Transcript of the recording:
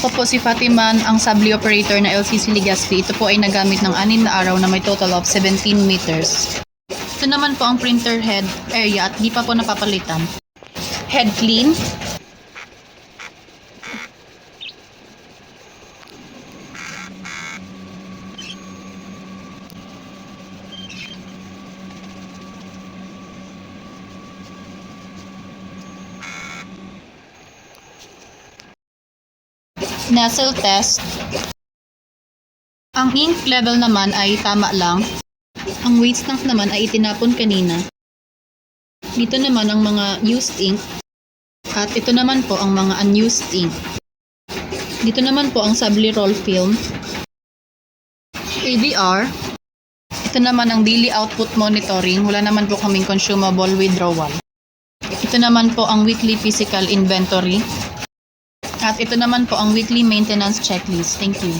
Ako po si Fatima, ang subli operator na LCC Legazpi. Ito po ay nagamit ng 6 na araw na may total of 17 meters. Ito naman po ang printer head area at di pa po napapalitan. Head clean. Nozzle test. Ang ink level naman ay tama lang. Ang waste tank naman ay itinapon kanina. Dito naman ang mga used ink. At ito naman po ang mga unused ink. Dito naman po ang subli roll film. ADR. Ito naman ang daily output monitoring. Wala naman po kaming consumable withdrawal. Ito naman po ang weekly physical inventory. At ito naman po ang weekly maintenance checklist. Thank you.